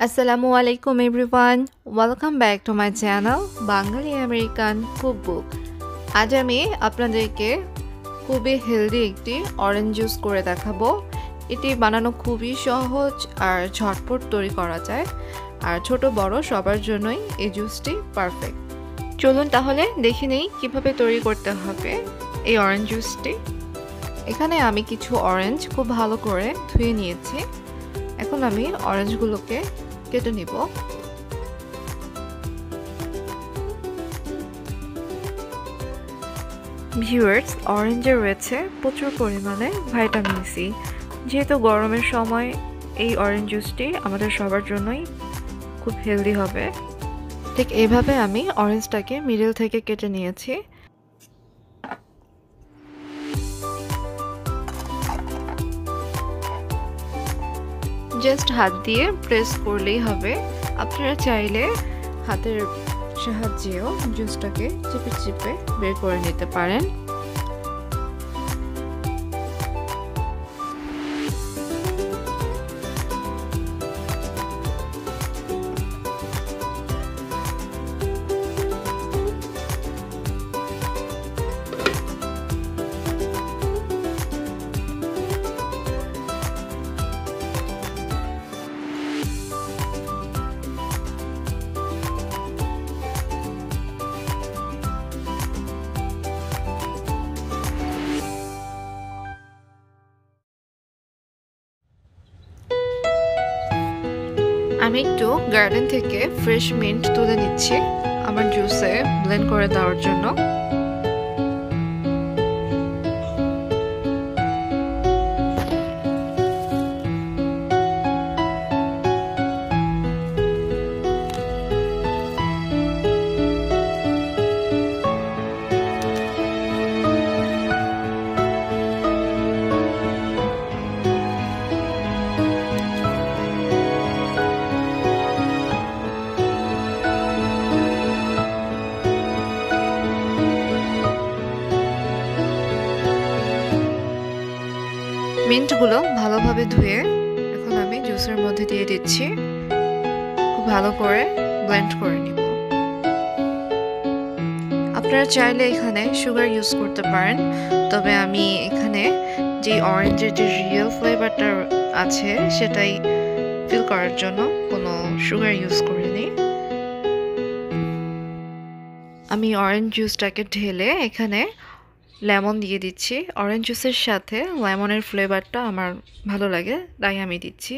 আসসালামু আলাইকুম everyone, welcome back to my channel Bangali American cookbook. আজ আমি আপনাদেরকে খুবই হেলদি একটি অরেঞ্জ জুস করে দেখাবো। এটি বানানো খুবই সহজ আর ঝটপট তৈরি করা যায়, আর ছোট বড় সবার জন্যই এই জুসটি পারফেক্ট। চলুন তাহলে দেখে নেই কীভাবে তৈরি করতে হবে এই অরেঞ্জ জুসটি। এখানে আমি কিছু অরেঞ্জ খুব ভালো করে ধুয়ে নিয়েছি। এখন আমি অরেঞ্জগুলোকে কেটে নিব। ভিউয়ার্স, অরেঞ্জে রয়েছে প্রচুর পরিমাণে ভিটামিন সি। যেহেতু গরমের সময় এই অরেঞ্জ জুসটি আমাদের সবার জন্যই খুব হেলদি হবে। ঠিক এইভাবে আমি অরেঞ্জটাকে মিডল থেকে কেটে নিয়েছি। জাস্ট হাত দিয়ে প্রেস করলেই হবে। আপনারা চাইলে হাতের সাহায্যেও জুসটাকে চিপে চিপে বের করে নিতে পারেন। আমি একটু গার্ডেন থেকে ফ্রেশ মিন্ট তুলে নিচ্ছি আমার জুসে ব্লেন্ড করে দেওয়ার জন্য। মিন্টগুলো ভালোভাবে ধুয়ে এখন আমি জুসের মধ্যে দিয়ে দিচ্ছি। খুব ভালো করে ব্লেন্ড করে নিব। আপনারা চাইলে এখানে সুগার ইউজ করতে পারেন, তবে আমি এখানে যে অরেঞ্জের যে রিয়েল ফ্লেভারটা আছে সেটাই ফিল করার জন্য কোনো সুগার ইউজ করিনি। আমি অরেঞ্জ জুসটাকে ঢেলে এখানে লেমন দিয়ে দিচ্ছি। অরেঞ্জ জুসের সাথে লেমনের ফ্লেভারটা আমার ভালো লাগে, তাই আমি দিচ্ছি।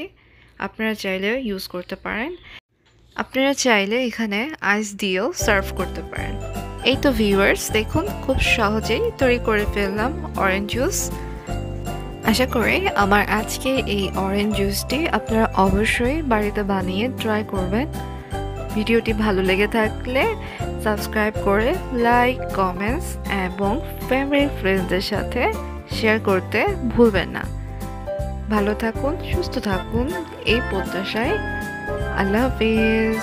আপনারা চাইলে ইউজ করতে পারেন। আপনারা চাইলে এখানে আইস দিয়েও সার্ভ করতে পারেন। এই তো ভিউয়ার্স, দেখুন খুব সহজেই তৈরি করে ফেললাম অরেঞ্জ জুস। আশা করি আমার আজকে এই অরেঞ্জ জুসটি আপনারা অবশ্যই বাড়িতে বানিয়ে ট্রাই করবেন। ভিডিওটি ভালো লেগে থাকলে সাবস্ক্রাইব করে লাইক, কমেন্টস এবং ফ্যামিলি ফ্রেন্ডসদের সাথে শেয়ার করতে ভুলবেন না। ভালো থাকুন, সুস্থ থাকুন এই প্রত্যাশায়। আল্লাহ হাফেজ।